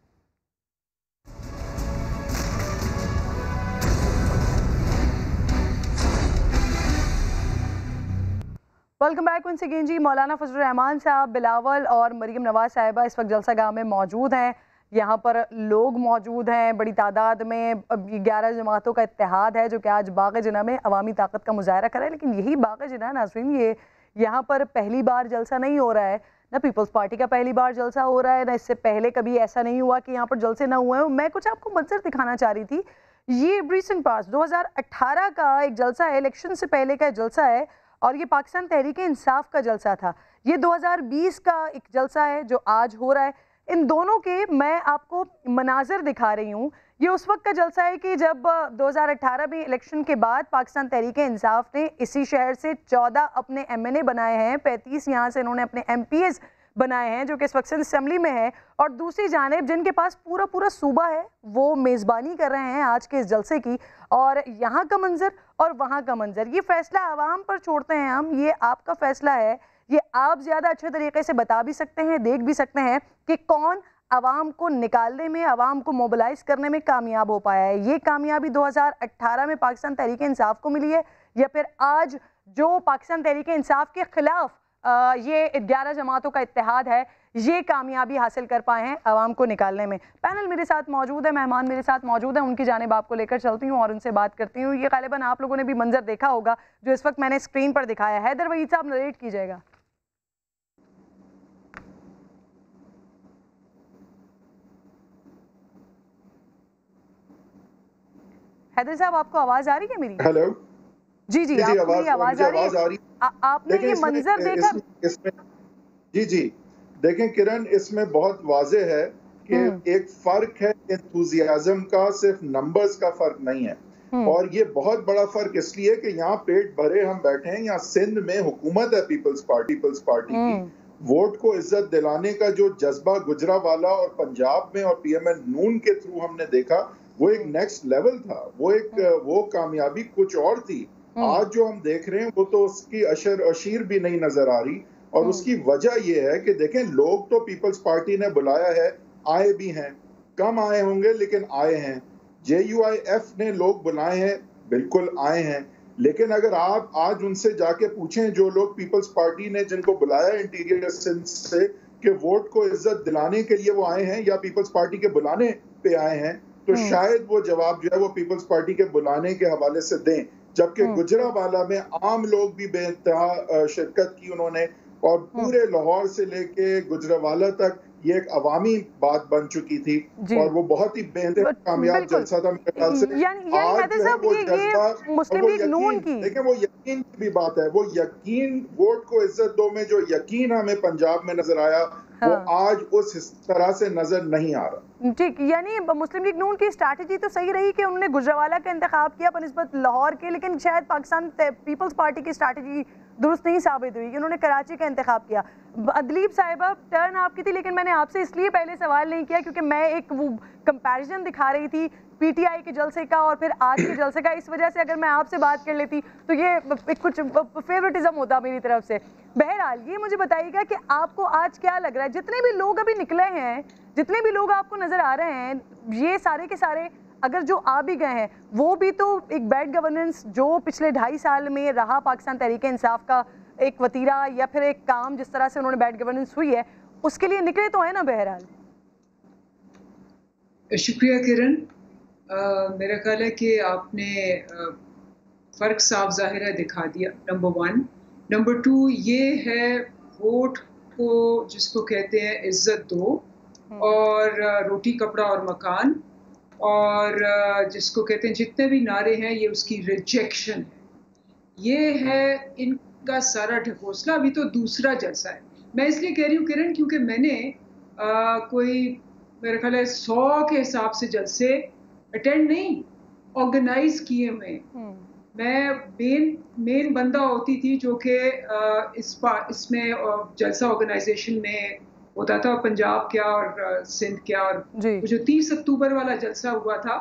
वेलकम बैक वंस अगेन जी। मौलाना फजलुर रहमान साहब, बिलावल और मरियम नवाज साहिबा इस वक्त जलसागाह में मौजूद हैं। यहाँ पर लोग मौजूद हैं बड़ी तादाद में। 11 जमातों का इत्तेहाद है जो कि आज बाग़ जिना में अवामी ताकत का मुजाहरा कर रहा है, लेकिन यही बाग़ जिना नाज़रीन, ये यहाँ पर पहली बार जलसा नहीं हो रहा है, ना पीपल्स पार्टी का पहली बार जलसा हो रहा है, ना इससे पहले कभी ऐसा नहीं हुआ कि यहाँ पर जलसे ना हुए हैं। मैं कुछ आपको मंजर दिखाना चाह रही थी। ये रिसेंट पास 2018 का एक जलसा है, इलेक्शन से पहले का जलसा है, और ये पाकिस्तान तहरीक इंसाफ का जलसा था। ये 2020 का एक जलसा है जो आज हो रहा है। इन दोनों के मैं आपको मनाजर दिखा रही हूँ। ये उस वक्त का जलसा है कि जब 2018 में इलेक्शन के बाद पाकिस्तान तहरीक इंसाफ ने इसी शहर से 14 अपने MNA बनाए हैं, 35 यहाँ से इन्होंने अपने MPs बनाए हैं जो कि इस वक्त असेंबली में है, और दूसरी जानिब जिनके पास पूरा सूबा है वो मेज़बानी कर रहे हैं आज के इस जलसे की। और यहाँ का मंजर और वहाँ का मंजर, ये फैसला आवाम पर छोड़ते हैं हम, ये आपका फैसला है, ये आप ज़्यादा अच्छे तरीके से बता भी सकते हैं, देख भी सकते हैं कि कौन आवाम को निकालने में, आवाम को मोबिलाइज करने में कामयाब हो पाया है। ये कामयाबी 2018 में पाकिस्तान तहरीक इंसाफ को मिली है, या फिर आज जो पाकिस्तान तहरीक इंसाफ के खिलाफ ये 11 जमातों का इत्तेहाद है, ये कामयाबी हासिल कर पाए हैं आवाम को निकालने में। पैनल मेरे साथ मौजूद है, मेहमान मेरे साथ मौजूद हैं, उनकी जानिब आपको लेकर चलती हूँ और उनसे बात करती हूँ। ये गालिबन आप लोगों ने भी मंजर देखा होगा जो इस वक्त मैंने स्क्रीन पर दिखाया है। हैदर वहीद साहब नरेट कीजिएगा। हैदर साहब, आपको आवाज आ रही है मेरी? हेलो, जी जी, आपकी आवाज आ रही है। आपने ये मंजर देखा? इसमें जी देखें किरण, इसमें बहुत वाजे है कि एक फर्क है एंथुजियाज्म का, सिर्फ नंबर्स का फर्क नहीं है। और ये बहुत बड़ा फर्क इसलिए कि यहाँ पेट भरे हम बैठे हैं, यहाँ सिंध में हुकूमत है पीपल्स पार्टी की। वोट को इज्जत दिलाने का जो जज्बा गुजरावाला और पंजाब में और पीएमएल नून के थ्रू हमने देखा, वो एक नेक्स्ट लेवल था। वो कामयाबी कुछ और थी। आज जो हम देख रहे हैं वो तो उसकी अशीर भी नहीं नजर आ रही। और उसकी वजह ये है कि देखें, लोग तो पीपल्स पार्टी ने बुलाया है, आए भी हैं, कम आए होंगे लेकिन आए हैं। JUIF ने लोग बुलाए हैं, बिल्कुल आए हैं। लेकिन अगर आप आज उनसे जाके पूछें, जो लोग पीपल्स पार्टी ने जिनको बुलाया इंटीरियर सिंध से, कि वोट को इज्जत दिलाने के लिए वो आए हैं या पीपल्स पार्टी के बुलाने पे आए हैं, तो शायद वो जवाब जो है वो पीपल्स पार्टी के बुलाने के हवाले से दें। जबकि गुजरावाला में आम लोग भी बेइंतहा शिरकत की उन्होंने, और पूरे लाहौर से लेके गुजरावाला तक ये एक अवामी बात बन चुकी थी और वो बहुत ही बेहतर कामयाब जलसा था मेरे ख्याल से। देखिए, वो यकीन की भी बात है, वो यकीन, वोट को इज्जत दो में जो यकीन हमें पंजाब में नजर आया, वो आज उस तरह से नजर नहीं आ रहा। ठीक, यानी मुस्लिम लीग नून की स्ट्रैटेजी तो सही रही कि उन्होंने गुजरावाला का इंतखाब किया बनिस्बत लाहौर के, लेकिन शायद पाकिस्तान पीपल्स पार्टी की स्ट्रैटेजी दुरुस्त नहीं साबित हुई कि उन्होंने कराची का इंतखाब किया। अदलीब साहिबा, टर्न आपकी थी, लेकिन मैंने आपसे इसलिए पहले सवाल नहीं किया क्योंकि मैं एक वो कंपैरिजन दिखा रही थी PTI के जलसे का और फिर आज के जलसे का। इस वजह से अगर मैं आपसे बात कर लेती तो ये कुछ फेवरेटिज्म होता मेरी तरफ से। बहरहाल ये मुझे बताइएगा कि आपको आज क्या लग रहा है, जितने भी लोग अभी निकले हैं, जितने भी लोग आपको नजर आ रहे हैं, ये सारे के सारे अगर जो आ भी गए हैं, वो भी तो एक बैड गवर्नेंस जो पिछले 2.5 साल में रहा पाकिस्तान तहरीक इंसाफ का एक वतीरा या फिर एक काम, जिस तरह से उन्होंने बैड गवर्नेंस हुई है, उसके लिए निकले तो है ना। बहरहाल शुक्रिया किरण। मेरा ख्याल है कि आपने फ़र्क साफ ज़ाहिर दिखा दिया, नंबर 1। नंबर 2 ये है, वोट को जिसको कहते हैं इज्जत दो, और रोटी कपड़ा और मकान, और जिसको कहते हैं जितने भी नारे हैं, ये उसकी रिजेक्शन है। ये है इनका सारा ढकोसला। अभी तो दूसरा जलसा है। मैं इसलिए कह रही हूँ किरण, क्योंकि मैंने कोई मेरे ख्याल है 100 के हिसाब से जलसे अटेंड नहीं, ऑर्गेनाइज किए हुए। मैं मेन बंदा होती थी जो कि इसमें जलसा ऑर्गेनाइजेशन में होता था, पंजाब क्या और सिंध क्या। और जो 30 अक्टूबर वाला जलसा हुआ था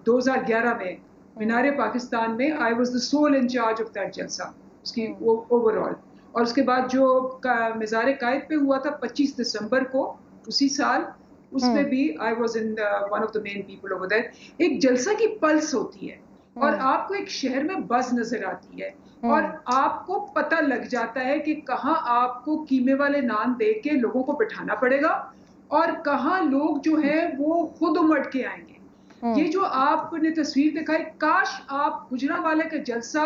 2011 में मीनारे पाकिस्तान में, I was the sole in charge of that जलसा, उसकी ओवरऑल। और उसके बाद जो मज़ार कायद पे हुआ था 25 दिसंबर को उसी साल, उसमें भी I was in one of the main people over there. एक जलसा की पल्स होती है और आपको एक शहर में बज़ नजर आती है और आपको पता लग जाता है कि कहाँ आपको कीमे वाले नान दे के लोगों को बिठाना पड़ेगा और कहाँ लोग जो है वो खुद उमड़ के आएंगे। ये जो आपने तस्वीर दिखाई, काश आप गुजरावाला का जलसा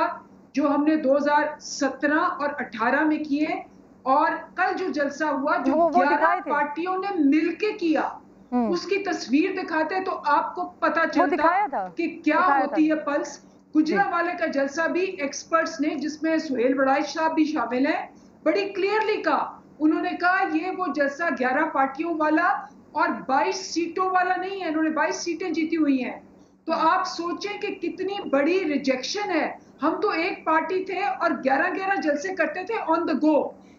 जो हमने 2017 और 18 में किए और कल जो जलसा हुआ जो 11 पार्टियों ने मिलके किया, उसकी तस्वीर दिखाते तो आपको पता चलता कि क्या होती है पल्स। गुजरावाला का जलसा भी एक्सपर्ट्स ने, जिसमें सुहेल बड़ाई साहब भी शामिल हैं, बड़ी क्लियरली कहा। उन्होंने कहा ये वो जलसा 11 पार्टियों वाला और 22 सीटों वाला नहीं है, इन्होंने 22 सीटें जीती हुई हैं। तो आप सोचें कि कितनी बड़ी रिजेक्शन है। हम तो एक पार्टी थे और 11-11 जलसे करते थे ऑन द गो।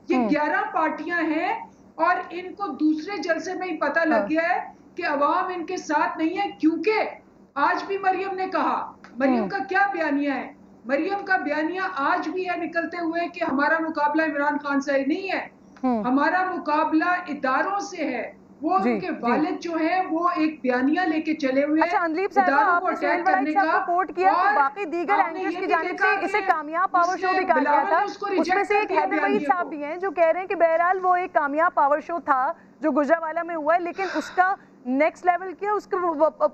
ये 11 पार्टियां हैं और इनको दूसरे जलसे में ही पता लग गया है कि अवाम इनके साथ नहीं है। क्योंकि आज भी मरियम ने कहा, मरियम का क्या बयानिया है, मरियम का बयानिया आज भी है निकलते हुए कि हमारा मुकाबला इमरान खान से नहीं है, हमारा मुकाबला इदारों से है। वो उनके वालिद जो है वो एक बयानिया लेके चले हुए हैं इदारों को अटैक करने का। कोट किया तो बाकी दीगर एंकर्स की जानिब से इसे कामयाब पावर शो भी कहा गया था। उसमें से एक हैदर वहीद साहब भी हैं जो कह रहे हैं कि बहरहाल वो एक कामयाब पावर शो था जो गुजरावाला में हुआ है, लेकिन उसका नेक्स्ट लेवल किया, उसका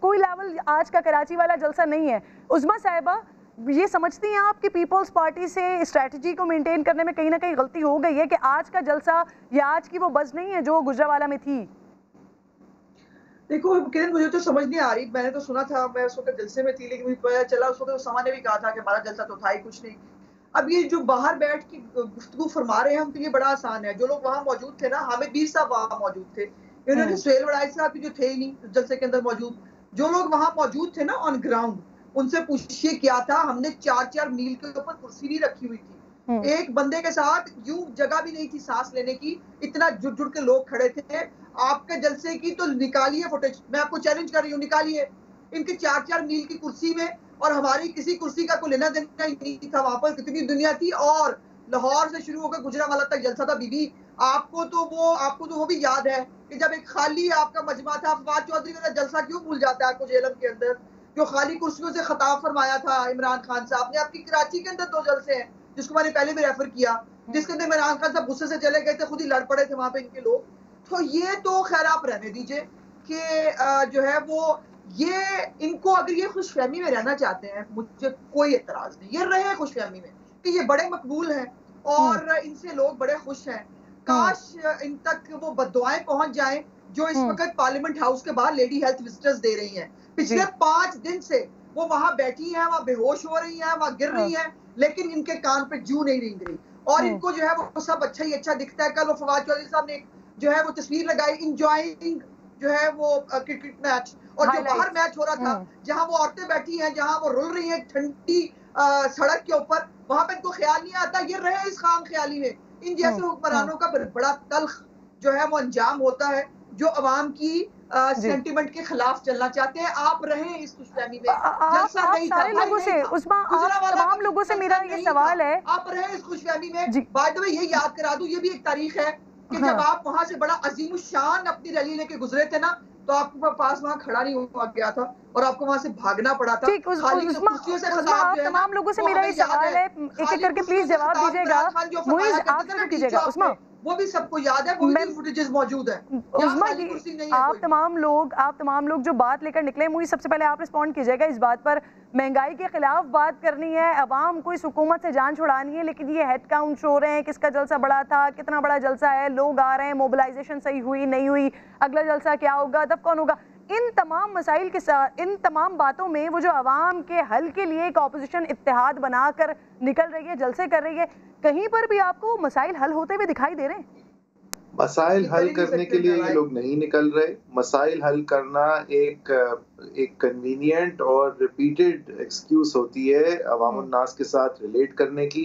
कोई लेवल आज का कराची वाला जलसा नहीं है। उज़मा साहिबा, ये समझती हैं आप कि पीपल्स पार्टी से स्ट्रैटेजी को मेंटेन करने में कहीं ना कहीं गलती हो गई है कि आज का जलसा या आज की वो बज़ नहीं है जो गुजरावाला में थी? देखो किरण, मुझे तो समझ नहीं आ रही। मैंने तो सुना था, मैं उस वक्त जलसे में थी, लेकिन मुझे पता चला उस वक्त उसामा ने भी कहा था कि हमारा जलसा तो था ही कुछ नहीं। अब ये जो बाहर बैठ के गुफ्तगू फरमा रहे हैं हम, तो ये बड़ा आसान है। जो लोग वहाँ मौजूद थे ना, हामिद बीर साहब वहाँ मौजूद थे, इन्होंने सुहेल वड़ाई साहब की जो थे ही नहीं जलसे के अंदर मौजूद, जो लोग वहाँ मौजूद थे ना ऑन ग्राउंड, उनसे पूछिए क्या था। हमने 4-4 मील के ऊपर कुर्सी भी रखी हुई थी, एक बंदे के साथ यूं जगह भी नहीं थी सांस लेने की, इतना जुट जुट के लोग खड़े थे। आपके जलसे की तो निकालिए फुटेज, मैं आपको चैलेंज कर रही हूँ, निकालिए इनके 4-4 मील की कुर्सी में, और हमारी किसी कुर्सी का कोई लेना देना ही नहीं था। वहां पर कितनी दुनिया थी, और लाहौर से शुरू होकर गुजरांवाला तक जलसा था। बीबी, आपको तो वो भी याद है कि जब एक खाली आपका मजमा था, फवाद चौधरी का जलसा क्यों भूल जाता है आपको जेलम के अंदर, जो खाली कुर्सियों से खिताब फरमाया था इमरान खान साहब ने। आपकी कराची के अंदर 2 जलसे हैं, जिसको मैंने पहले भी रेफर किया, जिसके अंदर इमरान खान साहब गुस्से से चले गए थे, खुद ही लड़ पड़े थे वहां पे इनके लोग। तो ये तो खैर आप रहने दीजिए कि जो है वो, ये इनको अगर ये खुशफहमी में रहना चाहते हैं, मुझे कोई एतराज नहीं, ये रहे खुशफहमी में कि ये बड़े मकबूल हैं और इनसे लोग बड़े खुश हैं। काश इन तक वो बद्दुआएं पहुंच जाएं जो इस वक्त पार्लियामेंट हाउस के बाहर लेडी हेल्थ विजिटर्स दे रही हैं। पिछले 5 दिन से वो वहां बैठी हैं, वहां बेहोश हो रही हैं, वहां गिर रही हैं, लेकिन इनके कान पे जू नहीं रेंग रही, और इनको जो है वो सब अच्छा ही अच्छा दिखता है। कल वो फवाद चौधरी साहब ने जो है वो तस्वीर लगाई, इंजॉइंग जो है वो क्रिकेट मैच, और जो बाहर मैच हो रहा था, जहां वो औरतें बैठी हैं, जहां वो रुल रही हैं ठंडी सड़क के ऊपर, वहां पे इनको ख्याल नहीं आता। ये रहे इस खाम ख्याली में। इन जैसे हुक्मरानों का बड़ा तल्ख जो है वो अंजाम होता है, जो अवाम की सेंटिमेंट के खिलाफ चलना चाहते हैं। आप रहे इस खुशफहमी में। आप सारे लोगों से, उस्मा, आप तमाम लोगों से मेरा ये सवाल है, आप रहे इस खुशफहमी में। बाय द वे ये याद करा दूं, ये भी एक तारीख है कि जब आप वहां से बड़ा अजीमुशान अपनी रैली लेके गुजरे थे ना, तो आपके पास वहां खड़ा नहीं हुआ गया था और आपको वहां से भागना पड़ा था। ठीक, तमाम लोगों से मेरा ये सवाल है, एक एक करके प्लीज जवाब दीजिएगा। मुइज, आप शुरू कीजिएगा। उस्मा, वो भी सबको याद है, वो भी फुटेजेस मौजूद है। उस्मा, आप तमाम लोग जो बात लेकर निकले, मुझे सबसे पहले आप रिस्पॉन्ड कीजिएगा इस बात पर। महंगाई के खिलाफ बात करनी है, अवाम को इस हुकूमत से जान छुड़ानी है, लेकिन ये हेड काउंट शो रहे हैं, किसका जलसा बड़ा था, कितना बड़ा जलसा है, लोग आ रहे हैं, मोबिलाइजेशन सही हुई नहीं हुई, अगला जलसा क्या होगा, तब कौन होगा। इन तमाम मसाइल के साथ, इन तमाम बातों में वो जो अवाम के हल के लिए एक ऑपोजिशन इत्तेहाद बनाकर निकल रही है, जलसे कर रही है, कहीं पर भी आपको मसाइल हल होते हुए दिखाई दे रहे हैं? मसाइल हल करने के लिए ये लोग नहीं निकल रहे। मसाइल हल करना एक कन्वीनियंट और रिपीटेड एक्सक्यूज होती है अवाम उन्नास के साथ रिलेट करने की।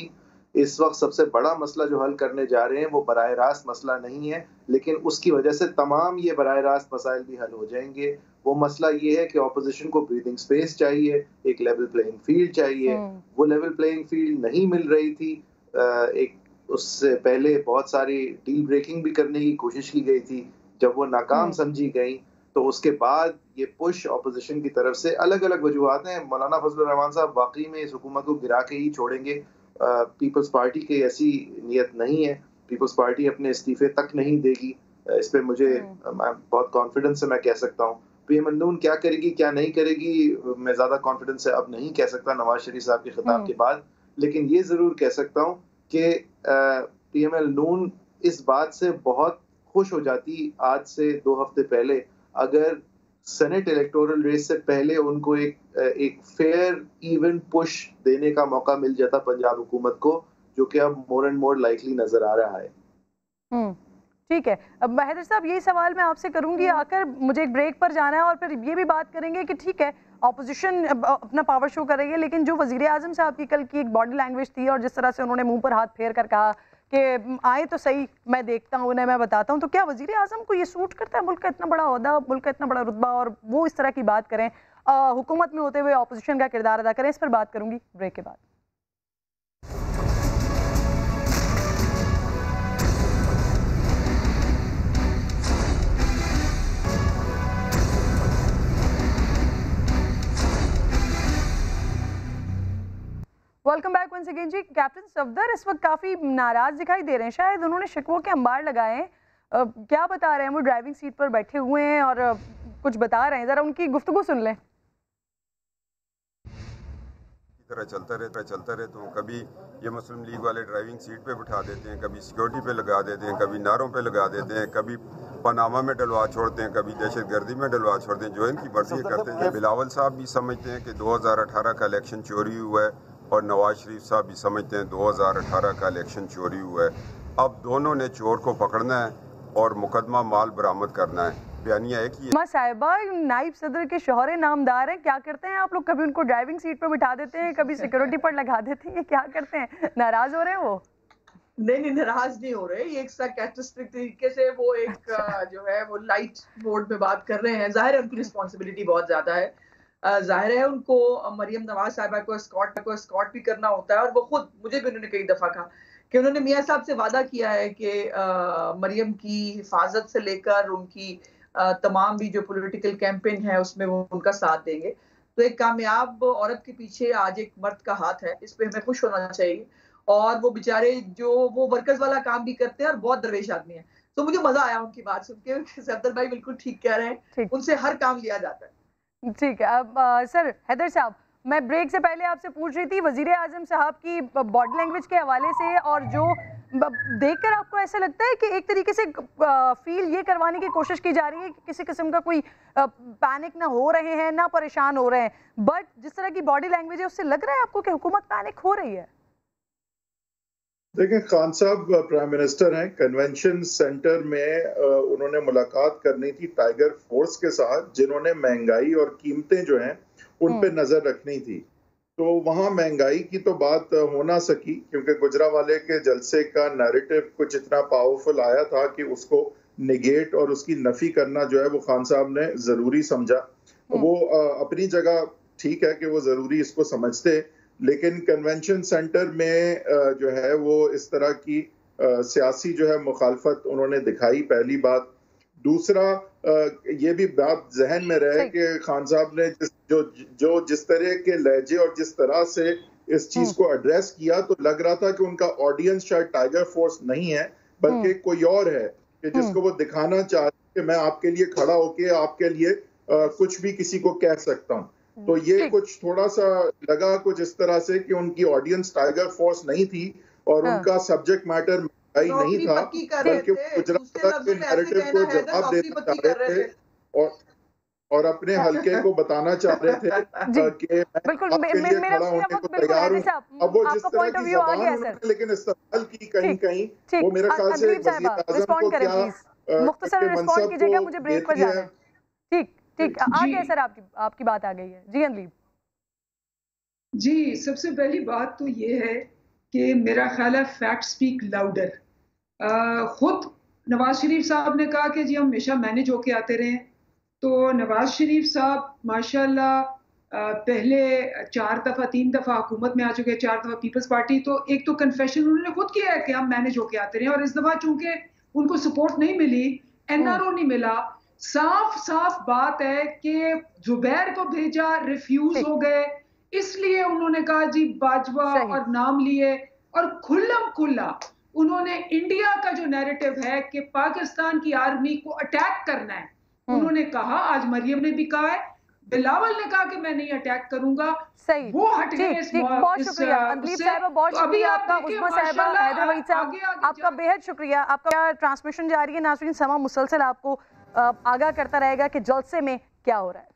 इस वक्त सबसे बड़ा मसला जो हल करने जा रहे हैं वो बराह रास्त मसला नहीं है, लेकिन उसकी वजह से तमाम ये बराह रास्त मसाइल भी हल हो जाएंगे। वो मसला ये है कि ऑपोजिशन को ब्रीदिंग स्पेस चाहिए, एक लेवल प्लेइंग फील्ड चाहिए। वो लेवल प्लेइंग फील्ड नहीं मिल रही थी। एक उससे पहले बहुत सारी डील ब्रेकिंग भी करने की कोशिश की गई थी, जब वो नाकाम समझी गई तो उसके बाद ये पुश ऑपोजिशन की तरफ से अलग अलग वजूहात हैं। मौलाना फजलुर रहमान साहब वाकई में इस हुकूमत को गिरा के ही छोड़ेंगे। पीपल्स पार्टी की ऐसी नीयत नहीं है, पीपल्स पार्टी अपने इस्तीफे तक नहीं देगी। इस पे मुझे बहुत कॉन्फिडेंस से मैं कह सकता हूँ। पीएम नून क्या करेगी क्या नहीं करेगी मैं ज्यादा कॉन्फिडेंस से अब नहीं कह सकता नवाज शरीफ साहब के खिताब के बाद, लेकिन ये जरूर कह सकता हूँ कि पीएमएल नून इस बात से बहुत खुश हो जाती आज से 2 हफ्ते पहले अगर सेनेट इलेक्टोरल रेस से पहले उनको एक फेयर इवन पुश देने का मौका मिल जाता पंजाब हुकूमत को, जो कि अब मोर एंड मोर लाइकली नजर आ रहा है। ठीक है, अब हैदर साहब यही सवाल मैं आपसे करूंगी आकर, मुझे एक ब्रेक पर जाना है और फिर ये भी बात करेंगे कि ठीक है ऑपोजिशन अपना पावर शो कर रही है, लेकिन जो वजीर आजम साहब की कल की एक बॉडी लैंग्वेज थी और जिस तरह से उन्होंने मुंह पर हाथ फेर कर कहा कि आए तो सही, मैं देखता हूँ उन्हें, मैं बताता हूँ, तो क्या वजीर आजम को ये सूट करता है? मुल्क का इतना बड़ा ओहदा, मुल्क का इतना बड़ा रुतबा, और वो इस तरह की बात करें, हुकूमत में होते हुए ऑपोजिशन का किरदार अदा करें? इस पर बात करूंगी ब्रेक के बाद। वेलकम बैक वंस अगेन जी। कैप्टन सफदर इस वक्त काफ़ी नाराज़ दिखाई दे रहे हैं, शायद उन्होंने शिकवों के अंबार लगाए हैं। क्या बता रहे हैं? वो ड्राइविंग सीट पर बैठे हुए हैं और कुछ बता रहे हैं, ज़रा उनकी गुफ्तगू सुन लें। तरह चलता रहे तो कभी ये मुस्लिम लीग वाले ड्राइविंग सीट पे बिठा देते हैं, कभी सिक्योरिटी पे लगा देते हैं, कभी नारों पे लगा देते हैं, कभी पनामा में डलवा छोड़ते हैं, कभी दहशतगर्दी में डलवा छोड़ते हैं, जो इनकी मर्जी ये करते हैं। बिलावल साहब भी समझते हैं कि 2018 का इलेक्शन चोरी हुआ है और नवाज शरीफ साहब भी समझते हैं 2018 का इलेक्शन चोरी हुआ है। अब दोनों ने चोर को पकड़ना है और मुकदमा माल बरामद करना है। बयानिया एक ही है। साहिबा नाइब सदर के शौहरे नामदार हैं, क्या करते हैं आप लोग? कभी उनको ड्राइविंग सीट पर बिठा देते हैं, कभी सिक्योरिटी पर लगा देते हैं, क्या करते हैं? नाराज हो रहे हैं वो? नहीं, नाराज नहीं हो रहे। ये एक सरकास्टिक तरीके से वो एक जो है वो लाइट मोड में बात कर रहे हैं। जाहिर है उनकी रिस्पॉन्सिबिलिटी बहुत ज्यादा है। जाहिर है उनको मरियम नवाज साहिबा को एस्कॉर्ट भी करना होता है, और वो खुद, मुझे भी उन्होंने कई दफा कहा कि उन्होंने मियां साहब से वादा किया है कि मरियम की हिफाजत से लेकर उनकी तमाम भी जो पॉलिटिकल कैंपेन है उसमें वो उनका साथ देंगे। तो एक कामयाब औरत के पीछे आज एक मर्द का हाथ है, इस पे हमें खुश होना चाहिए। और वो बेचारे जो वो वर्कर्स वाला काम भी करते हैं और बहुत दरवेश आदमी है। तो मुझे मजा आया उनकी बात सुन के। सफदर भाई बिल्कुल ठीक कह रहे हैं, उनसे हर काम लिया जाता है। ठीक है। अब सर हैदर साहब, मैं ब्रेक से पहले आपसे पूछ रही थी वजीर आजम साहब की बॉडी लैंग्वेज के हवाले से, और जो देखकर आपको ऐसा लगता है कि एक तरीके से फील ये करवाने की कोशिश की जा रही है कि किसी किस्म का कोई पैनिक ना हो रहे हैं, ना परेशान हो रहे हैं, बट जिस तरह की बॉडी लैंग्वेज है उससे लग रहा है आपको कि हुकूमत पैनिक हो रही है? देखिए, खान साहब प्राइम मिनिस्टर हैं। कन्वेंशन सेंटर में उन्होंने मुलाकात करनी थी टाइगर फोर्स के साथ, जिन्होंने महंगाई और कीमतें जो हैं उन पे नजर रखनी थी। तो वहाँ महंगाई की तो बात हो ना सकी, क्योंकि गुजरावाले के जलसे का नैरेटिव कुछ इतना पावरफुल आया था कि उसको निगेट और उसकी नफी करना जो है वो खान साहब ने जरूरी समझा। वो अपनी जगह ठीक है कि वो जरूरी इसको समझते, लेकिन कन्वेंशन सेंटर में जो है वो इस तरह की सियासी जो है मुखालफत उन्होंने दिखाई, पहली बात। दूसरा, ये भी बात जहन में रहे कि खान साहब ने जिस तरह के लहजे और जिस तरह से इस चीज को एड्रेस किया, तो लग रहा था कि उनका ऑडियंस शायद टाइगर फोर्स नहीं है बल्कि कोई और है, कि जिसको वो दिखाना चाहते कि मैं आपके लिए खड़ा होके आपके लिए कुछ भी किसी को कह सकता हूँ। तो ये कुछ थोड़ा सा लगा कुछ इस तरह से कि उनकी ऑडियंस टाइगर फोर्स नहीं थी और उनका सब्जेक्ट मैटर नहीं था, बल्कि गुजरात के नैरेटिव को जवाब देना चाह रहे थे और अपने हल्के को बताना चाह रहे थे कि बिल्कुल आपके लिए खड़ा होने को तैयार हूँ। अब वो जिस तरह की जबान उन्होंने लेकिन इस्तेमाल की कहीं वो मेरे ख्याल से वज़ीर आज़म को क्या मुख्तसर रिस्पॉन्ड कीजिएगा, मुझे ब्रेक पर जाना है। ठीक ठीक, आ गया सर, आपकी बात आ गई है। जी अनलीब जी, सबसे पहली बात तो ये है कि मेरा ख्याल है फैक्ट स्पीक लाउडर। खुद नवाज शरीफ साहब ने कहा कि जी हम हमेशा मैनेज होके आते रहे, तो नवाज शरीफ साहब माशाल्लाह पहले 4 दफ़ा 3 दफ़ा हुकूमत में आ चुके हैं, 4 दफ़ा पीपल्स पार्टी। तो एक तो कन्फेशन उन्होंने खुद किया है कि हम मैनेज होके आते रहे, और इस दफ़ा चूंकि उनको सपोर्ट नहीं मिली, NRO नहीं मिला, साफ साफ बात है कि जुबैर को भेजा, रिफ्यूज हो गए, इसलिए उन्होंने कहा जी बाजवा और नाम लिए, और खुल्लम खुल्ला उन्होंने इंडिया का जो नैरेटिव है कि पाकिस्तान की आर्मी को अटैक करना है, उन्होंने कहा। आज मरियम ने भी कहा है, बिलावल ने कहा कि मैं नहीं अटैक करूंगा, सही वो हट गए। बहुत शुक्रिया अनलीब साहिबा, बहुत शुक्रिया आपका। उस्मा साहिबा, हैदर वहीद साहब, आपका बेहद शुक्रिया। आपका ट्रांसमिशन जारी है नाज़रीन, समा मुसलसल आपको आगाह करता रहेगा कि जलसे में क्या हो रहा है।